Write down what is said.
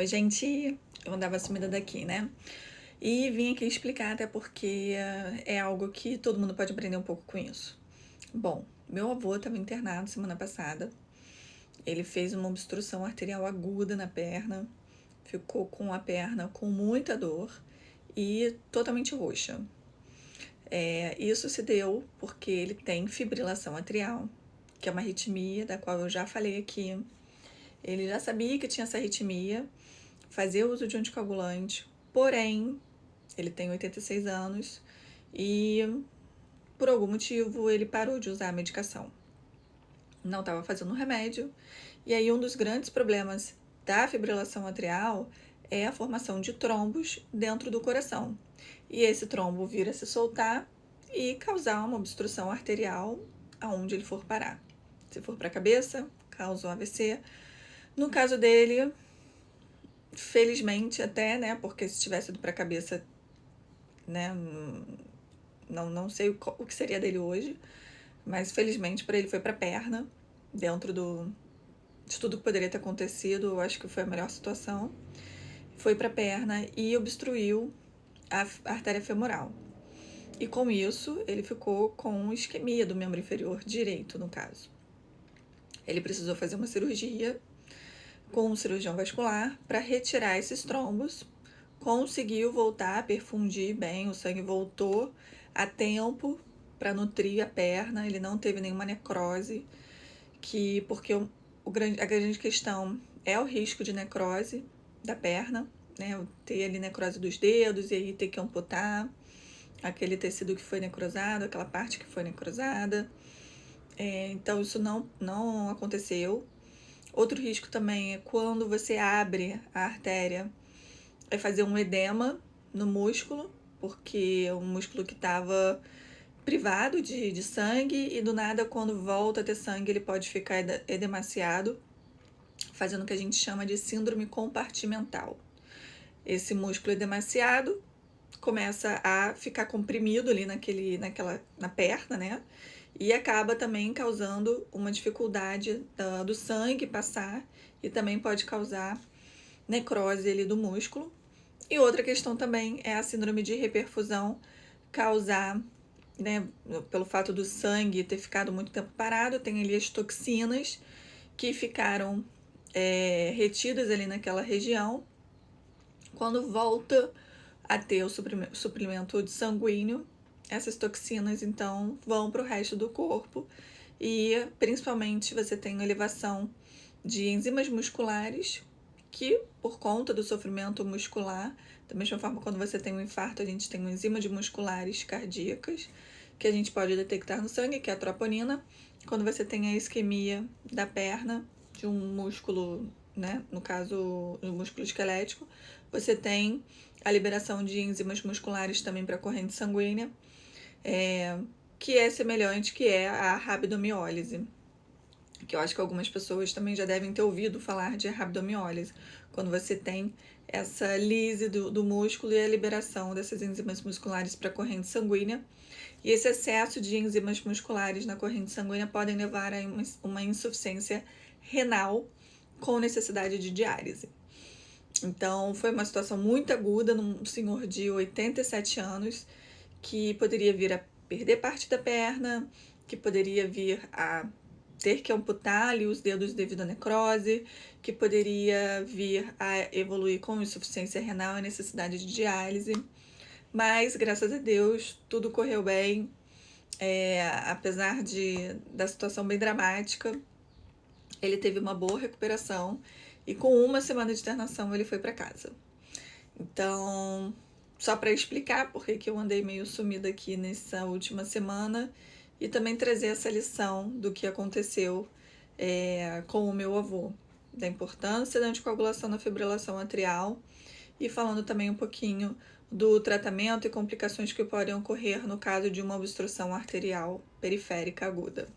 Oi, gente, eu andava sumida daqui, né? E vim aqui explicar, até porque é algo que todo mundo pode aprender um pouco com isso. Bom, meu avô estava internado semana passada. Ele fez uma obstrução arterial aguda na perna, ficou com a perna com muita dor e totalmente roxa. Isso se deu porque ele tem fibrilação atrial, que é uma arritmia da qual eu já falei aqui. Ele já sabia que tinha essa arritmia, fazia uso de anticoagulante, porém, ele tem 86 anos e, por algum motivo, ele parou de usar a medicação. Não estava fazendo remédio. E aí, um dos grandes problemas da fibrilação atrial é a formação de trombos dentro do coração. E esse trombo vir a se soltar e causar uma obstrução arterial aonde ele for parar. Se for para a cabeça, causa um AVC. No caso dele, felizmente até, né, porque se tivesse ido para a cabeça, né, não sei o que seria dele hoje, mas felizmente para ele foi para a perna, dentro de tudo que poderia ter acontecido, eu acho que foi a melhor situação. Foi para a perna e obstruiu a artéria femoral. E com isso, ele ficou com isquemia do membro inferior direito, no caso. Ele precisou fazer uma cirurgia com um cirurgião vascular para retirar esses trombos. Conseguiu voltar a perfundir bem, o sangue voltou a tempo para nutrir a perna, ele não teve nenhuma necrose, porque a grande questão é o risco de necrose da perna, né? Ter ali necrose dos dedos e aí ter que amputar aquele tecido que foi necrosado, aquela parte que foi necrosada. Então isso não aconteceu. Outro risco também é quando você abre a artéria, é fazer um edema no músculo, porque é um músculo que estava privado de sangue e do nada, quando volta a ter sangue, ele pode ficar edemaciado, fazendo o que a gente chama de síndrome compartimental. Esse músculo edemaciado começa a ficar comprimido ali na perna, né? E acaba também causando uma dificuldade do sangue passar e também pode causar necrose ali do músculo. E outra questão também é a síndrome de hiperfusão causar, né, pelo fato do sangue ter ficado muito tempo parado, tem ali as toxinas que ficaram retidas ali naquela região. Quando volta a ter o suprimento de sanguíneo, essas toxinas então vão para o resto do corpo e principalmente você tem uma elevação de enzimas musculares que, por conta do sofrimento muscular, da mesma forma quando você tem um infarto, a gente tem uma enzima de musculares cardíacas que a gente pode detectar no sangue, que é a troponina. Quando você tem a isquemia da perna, de um músculo, né, no caso, o músculo esquelético, você tem a liberação de enzimas musculares também para a corrente sanguínea, que é semelhante, que é a rabdomiólise, que eu acho que algumas pessoas também já devem ter ouvido falar de rabdomiólise, quando você tem essa lise do músculo e a liberação dessas enzimas musculares para a corrente sanguínea. E esse excesso de enzimas musculares na corrente sanguínea podem levar a uma insuficiência renal com necessidade de diálise. Então, foi uma situação muito aguda num senhor de 87 anos que poderia vir a perder parte da perna, que poderia vir a ter que amputar ali os dedos devido à necrose, que poderia vir a evoluir com insuficiência renal e necessidade de diálise. Mas, graças a Deus, tudo correu bem, apesar da situação bem dramática. Ele teve uma boa recuperação e com uma semana de internação ele foi para casa. Então, só para explicar por que eu andei meio sumida aqui nessa última semana e também trazer essa lição do que aconteceu com o meu avô, da importância da anticoagulação na fibrilação atrial e falando também um pouquinho do tratamento e complicações que podem ocorrer no caso de uma obstrução arterial periférica aguda.